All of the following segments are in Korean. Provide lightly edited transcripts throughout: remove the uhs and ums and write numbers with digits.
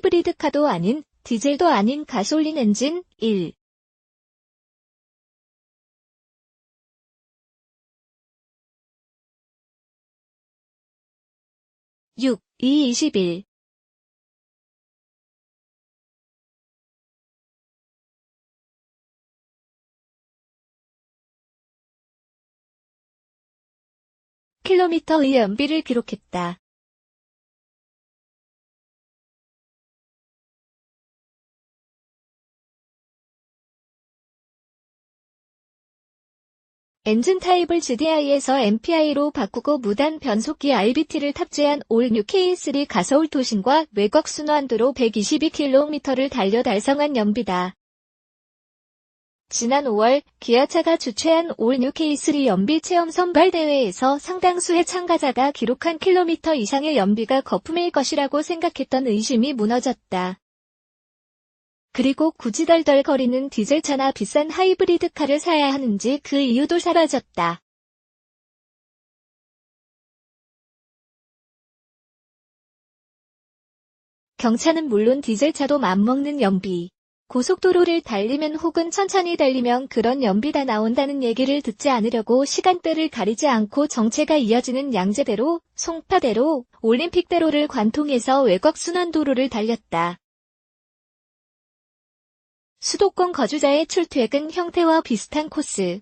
하이브리드카도 아닌 디젤도 아닌 가솔린 엔진 1. 6, 2, 21 킬로미터의 연비를 기록했다. 엔진 타입을 GDI에서 MPI로 바꾸고 무단 변속기 RBT를 탑재한 올 뉴 K3 가서울 도심과 외곽 순환도로 122km를 달려 달성한 연비다. 지난 5월 기아차가 주최한 올 뉴 K3 연비 체험 선발 대회에서 상당수의 참가자가 기록한 킬로미터 이상의 연비가 거품일 것이라고 생각했던 의심이 무너졌다. 그리고 굳이 덜덜거리는 디젤차나 비싼 하이브리드카를 사야 하는지 그 이유도 사라졌다. 경차는 물론 디젤차도 맘먹는 연비. 고속도로를 달리면 혹은 천천히 달리면 그런 연비가 나온다는 얘기를 듣지 않으려고 시간대를 가리지 않고 정체가 이어지는 양재대로, 송파대로, 올림픽대로를 관통해서 외곽 순환도로를 달렸다. 수도권 거주자의 출퇴근 형태와 비슷한 코스.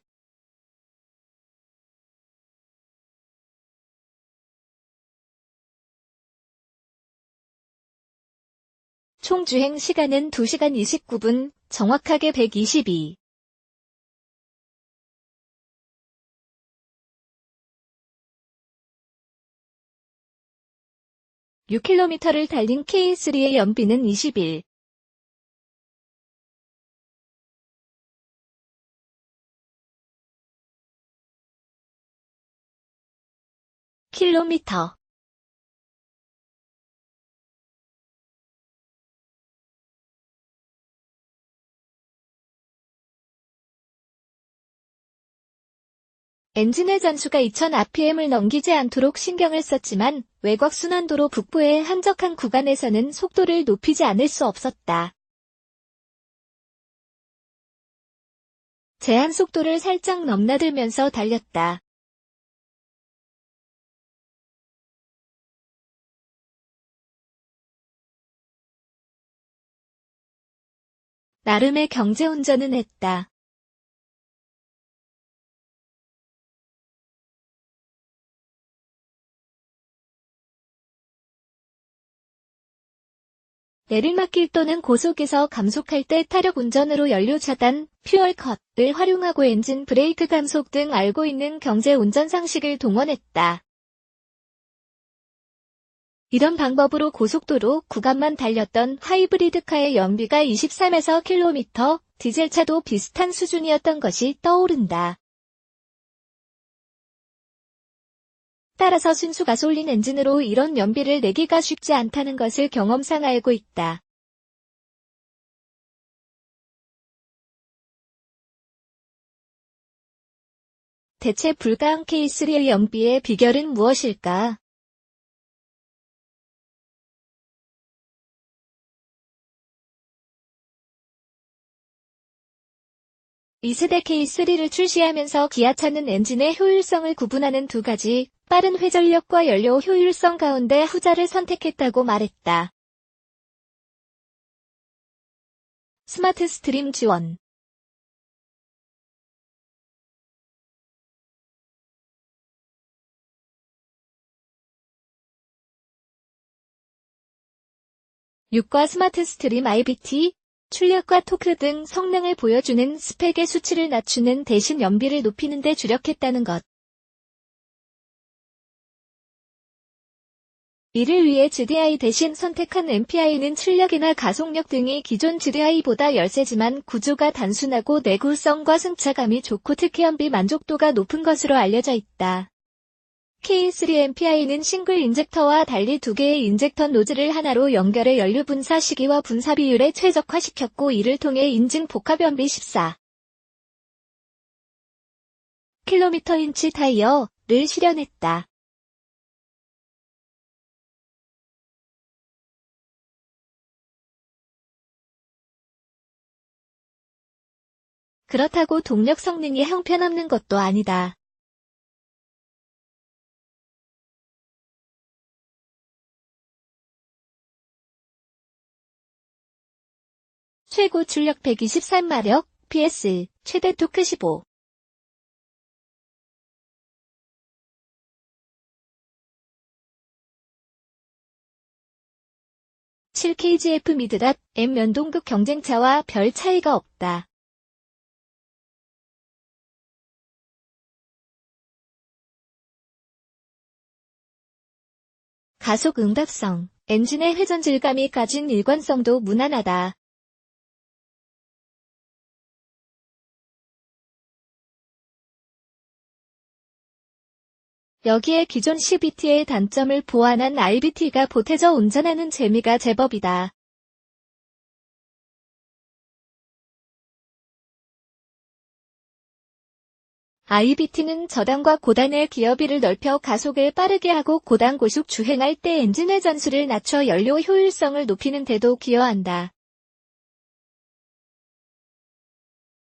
총 주행 시간은 2시간 29분, 정확하게 122. (6km를) 달린 K3의 연비는 21. 킬로미터. 엔진의 전수가 2000rpm을 넘기지 않도록 신경을 썼지만 외곽 순환도로 북부의 한적한 구간에서는 속도를 높이지 않을 수 없었다. 제한 속도를 살짝 넘나들면서 달렸다. 나름의 경제운전은 했다. 내리막길 또는 고속에서 감속할 때 타력 운전으로 연료 차단, 퓨얼 컷을 활용하고 엔진 브레이크 감속 등 알고 있는 경제 운전 상식을 동원했다. 이런 방법으로 고속도로 구간만 달렸던 하이브리드카의 연비가 23에서 km, 디젤차도 비슷한 수준이었던 것이 떠오른다. 따라서 순수 가솔린 엔진으로 이런 연비를 내기가 쉽지 않다는 것을 경험상 알고 있다. 대체 불가항 K3의 연비의 비결은 무엇일까? 2세대 K3를 출시하면서 기아차는 엔진의 효율성을 구분하는 두 가지, 빠른 회전력과 연료 효율성 가운데 후자를 선택했다고 말했다. 스마트 스트림 지원. (6과) 스마트 스트림 IBT, 출력과 토크 등 성능을 보여주는 스펙의 수치를 낮추는 대신 연비를 높이는 데 주력했다는 것. 이를 위해 GDI 대신 선택한 MPI는 출력이나 가속력 등이 기존 GDI보다 열세지만 구조가 단순하고 내구성과 승차감이 좋고 특히 연비 만족도가 높은 것으로 알려져 있다. K3 MPI는 싱글 인젝터와 달리 두 개의 인젝터 노즐을 하나로 연결해 연료 분사 시기와 분사 비율에 최적화시켰고 이를 통해 인증 복합 연비 14. km/h 타이어를 실현했다. 그렇다고 동력 성능이 형편없는 것도 아니다. 최고 출력 123마력, PS, 최대 토크 15. 7kgf 미드닷 M 연동극 경쟁차와 별 차이가 없다. 가속 응답성, 엔진의 회전 질감이 가진 일관성도 무난하다. 여기에 기존 CVT의 단점을 보완한 IVT가 보태져 운전하는 재미가 제법이다. IVT는 저단과 고단의 기어비를 넓혀 가속을 빠르게 하고 고단 고속 주행할 때 엔진의 전수를 낮춰 연료 효율성을 높이는 데도 기여한다.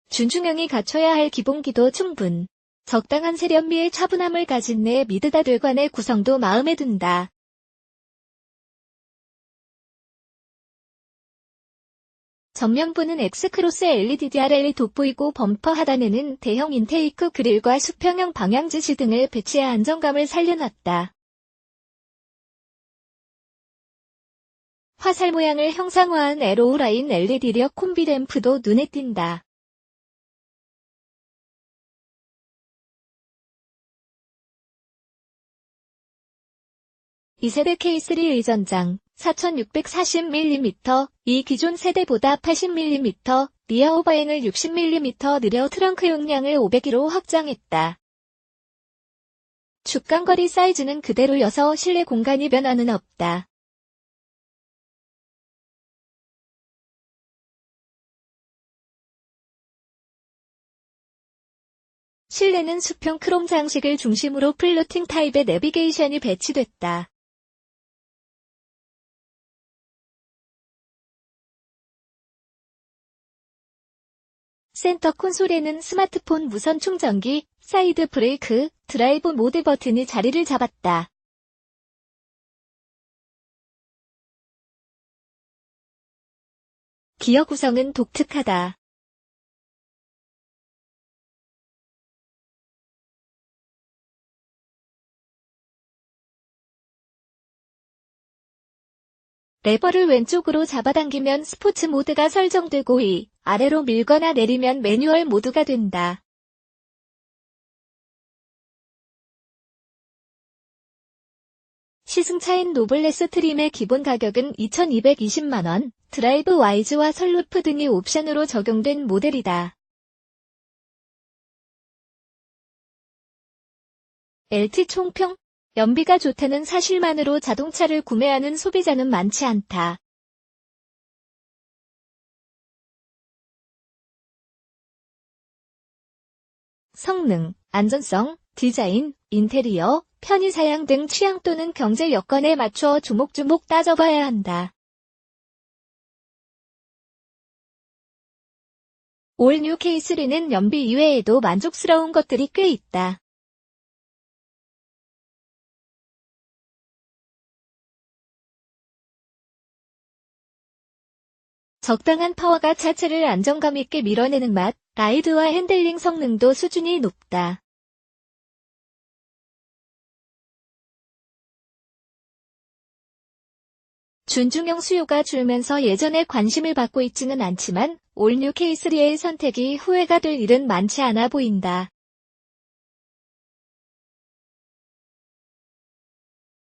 준중형이 갖춰야 할 기본기도 충분. 적당한 세련미의 차분함을 가진 내 미드닷 외관의 구성도 마음에 든다. 전면부는 X크로스 LED DRL이 돋보이고 범퍼 하단에는 대형 인테이크 그릴과 수평형 방향지시 등을 배치해 안정감을 살려놨다. 화살 모양을 형상화한 에로우라인 LED력 콤비 램프도 눈에 띈다. 이 세대 K3 의전장 4640mm, 이 기존 세대보다 80mm, 리어 오버행을 60mm 느려 트렁크 용량을 500kg 확장했다. 주간거리 사이즈는 그대로여서 실내 공간이 변화는 없다. 실내는 수평 크롬 장식을 중심으로 플로팅 타입의 내비게이션이 배치됐다. 센터 콘솔에는 스마트폰 무선 충전기, 사이드 브레이크, 드라이브 모드 버튼이 자리를 잡았다. 기어 구성은 독특하다. 레버를 왼쪽으로 잡아당기면 스포츠 모드가 설정되고 아래로 밀거나 내리면 매뉴얼 모드가 된다. 시승차인 노블레스 트림의 기본 가격은 2,220만원, 드라이브 와이즈와 선루프 등이 옵션으로 적용된 모델이다. LT 총평? 연비가 좋다는 사실만으로 자동차를 구매하는 소비자는 많지 않다. 성능, 안전성, 디자인, 인테리어, 편의사양 등 취향 또는 경제 여건에 맞춰 조목조목 따져봐야 한다. 올 뉴 K3는 연비 이외에도 만족스러운 것들이 꽤 있다. 적당한 파워가 차체를 안정감 있게 밀어내는 맛, 라이드와 핸들링 성능도 수준이 높다. 준중형 수요가 줄면서 예전에 관심을 받고 있지는 않지만 올 뉴 K3의 선택이 후회가 될 일은 많지 않아 보인다.